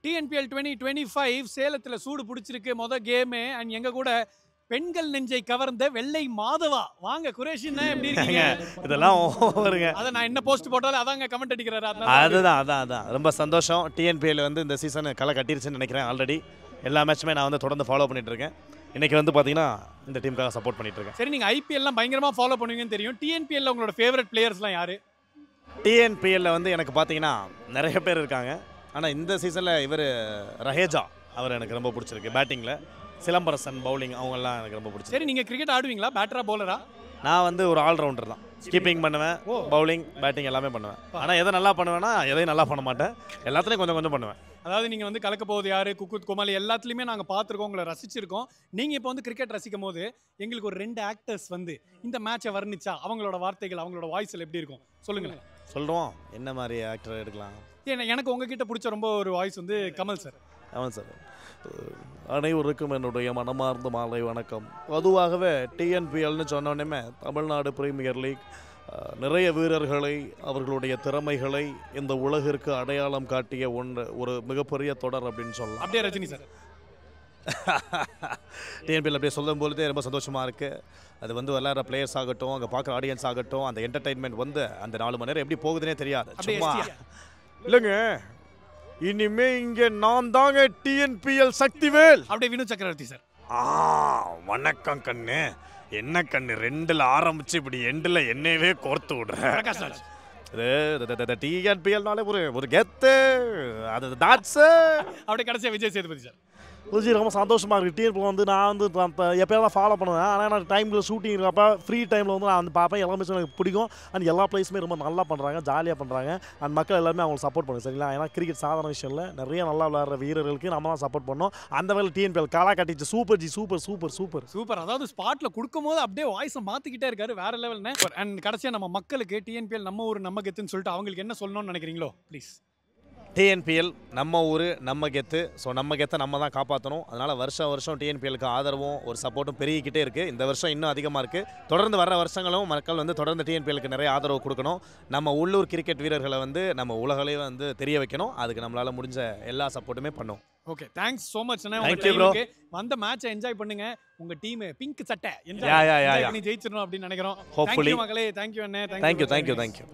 TNPL 2025 சேலத்துல சூடு பிடிச்சிருக்கு மொத கேம் அண்ட் எங்க கூட பெண்கள் நெஞ்சை கவர்ந்த வெள்ளை மாதவா வாங்க குரேஷின் எப்படி இருக்கீங்க இதெல்லாம் ஓவருங்க. அத நான் என்ன போஸ்ட் போட்டாலும் அதாங்க கமெண்ட் அடிக்கிறாரு அதுதான் ரொம்ப சந்தோஷம். டிஎன்பிஎல் வந்து இந்த சீசன் களை கட்டிருச்சுன்னு நினைக்கிறேன். ஆல்ரெடி எல்லா மேட்சுமே நான் வந்து தொடர்ந்து ஃபாலோ பண்ணிட்டு இருக்கேன். இன்னைக்கு வந்து பாத்தீங்கன்னா இந்த டீமுக்காக சப்போர்ட் பண்ணிட்டு இருக்கேன். சரி, நீங்க ஐபிஎல்லாம் பயங்கரமா ஃபாலோ பண்ணுவீங்கன்னு தெரியும். டிஎன்பிஎல்ல உங்களோட ஃபேவரட் பிளேயர்ஸ்லாம் யாரு? டிஎன்பிஎல்ல வந்து எனக்கு பார்த்தீங்கன்னா நிறைய பேர் இருக்காங்க. ஆனால் இந்த சீசனில் இவர் ரஹேஜா அவர் எனக்கு ரொம்ப பிடிச்சிருக்கு. பேட்டிங்கில் சிலம்பரசன், பவுலிங் அவங்கெல்லாம் எனக்கு ரொம்ப பிடிச்சிருக்கு. சரி, நீங்கள் கிரிக்கெட் ஆடுவீங்களா? பேட்டரா பவுலரா? நான் வந்து ஒரு ஆல்ரவுண்டர் தான். கீப்பிங் பண்ணுவேன், பவுலிங், பேட்டிங் எல்லாமே பண்ணுவேன். ஆனால் எதை நல்லா பண்ணுவேன்னா எதையும் நல்லா பண்ண மாட்டேன். எல்லாத்துலேயும் கொஞ்சம் கொஞ்சம் பண்ணுவேன். அதாவது நீங்கள் வந்து கலக்க போகுது யாரு, குக்குத் கோமாளி எல்லாத்துலேயுமே நாங்கள் பார்த்துருக்கோம், உங்களை ரசிச்சிருக்கோம். நீங்கள் இப்போ வந்து கிரிக்கெட் ரசிக்கும் போது எங்களுக்கு ஒரு 2 ஆக்டர்ஸ் வந்து இந்த மேட்சை வர்ணிச்சா அவங்களோட வார்த்தைகள் அவங்களோட வாய்ஸில் எப்படி இருக்கும் சொல்லுங்களேன். சொல்கிறோம். என்ன மாதிரி ஆக்டர் எடுக்கலாம்? எனக்கு உங்ககிட்ட பிடிச்ச ரொம்ப ஒரு வாய்ஸ் வந்து கமல் சார். கமல் சார், அனைவருக்கும் என்னுடைய மனமார்ந்த மாலை வணக்கம். பொதுவாகவே டிஎன்பிஎல்னு சொன்னோன்னே தமிழ்நாடு பிரீமியர் லீக் நிறைய வீரர்களை அவர்களுடைய திறமைகளை இந்த உலகிற்கு அடையாளம் காட்டிய ஒரு மிகப்பெரிய தொடர் அப்படின்னு சொல்லலாம். அப்படியே ரஜினி சார் டிஎன்பிஎல் அப்படியே சொல்லும் பொழுதே ரொம்ப சந்தோஷமாக இருக்குது. அது வந்து விளையாடுற பிளேயர்ஸ் ஆகட்டும், அங்கே பார்க்குற ஆடியன்ஸ் ஆகட்டும், அந்த என்டர்டைன்மெண்ட் வந்து அந்த 4 மணி நேரம் எப்படி போகுதுன்னே தெரியாது. சும்மா இல்லைங்க, இனிமே இங்கே நான் தாங்க டிஎன்பிஎல் சக்திவேல். அப்படியே வினு சக்கரவர்த்தி சார். வணக்கம் கண்ணு. என்ன கண்ணு 2ல் ஆரம்பிச்சு இப்படி எண்டில் என்னையவே கோர்த்து விடுறேன். டிஎன்பிஎல்னாலே ஒரு கெத்து. அது தாட்ஸ். அப்படியே கடைசியாக விஜய் சேதுபதி சார். புரிஞ்சு ரொம்ப சந்தோஷமாக இருக்குது. டிஎன்பிஎல் வந்து நான் வந்து எப்போயாவது தான் ஃபாலோ பண்ணுவேன். ஆனால் நான் டைமில் ஷூட்டிங் இருக்கப்போ ஃப்ரீ டைமில் வந்து நான் வந்து பார்ப்பேன். எல்லாமே எனக்கு பிடிக்கும். அண்ட் எல்லா பிளேஸுமே ரொம்ப நல்லா பண்ணுறாங்க, ஜாலியாக பண்ணுறாங்க. அண்ட் மக்கள் எல்லாருமே அவங்களுக்கு சப்போர்ட் பண்ணுங்க சரிங்களா. ஏன்னா கிரிக்கெட் சாதாரண விஷயம் இல்லை. நிறைய நல்லா விளையாடுற வீரர்களுக்கு நம்ம தான் சப்போர்ட் பண்ணோம். அந்த வேலை டிஎன்பிஎல் காலா கட்டிச்சு. Super ji, super super super super. அதாவது ஸ்பாட்டில் கொடுக்கும்போது அப்படியே வாய்ஸை மாற்றிக்கிட்டே இருக்காரு, வேற லெவல்னு. அண்ட் கடைசியாக நம்ம மக்களுக்கு டிஎன்பிஎல் நம்ம ஊர் நம்ம கெத்துன்னு சொல்லிட்டு அவங்களுக்கு என்ன சொல்லணும்னு நினைக்கிறீங்களோ ப்ளீஸ். டிஎன்பிஎல் நம்ம ஊர் நம்ம கெத்து. ஸோ நம்ம கெத்தை நம்ம தான் காப்பாற்றணும். அதனால் வருஷம் டிஎன்பிஎலுக்கு ஆதரவும் ஒரு சப்போர்ட்டும் பெருகிக்கிட்டே இருக்குது. இந்த வருஷம் இன்னும் அதிகமாக இருக்குது. தொடர்ந்து வர வருஷங்களும் மக்கள் வந்து தொடர்ந்து டிஎன்பிஎலுக்கு நிறைய ஆதரவு கொடுக்கணும். நம்ம உள்ளூர் கிரிக்கெட் வீரர்களை வந்து நம்ம உலகளே வந்து தெரிய வைக்கணும். அதுக்கு நம்மளால் முடிஞ்ச எல்லா சப்போர்ட்டுமே பண்ணும். Okay, thanks so much. வந்த மேட்சை என்ஜாய் பண்ணுங்க. உங்க டீம் பிங்க் சட்டை என்ஜாய் பண்ணி ஜெயிச்சிடணும் அப்படின்னு நினைக்கிறோம். ஹோப்ஃபுல்லி மகளே. தேங்க்யூ அண்ணே. தேங்க்யூ.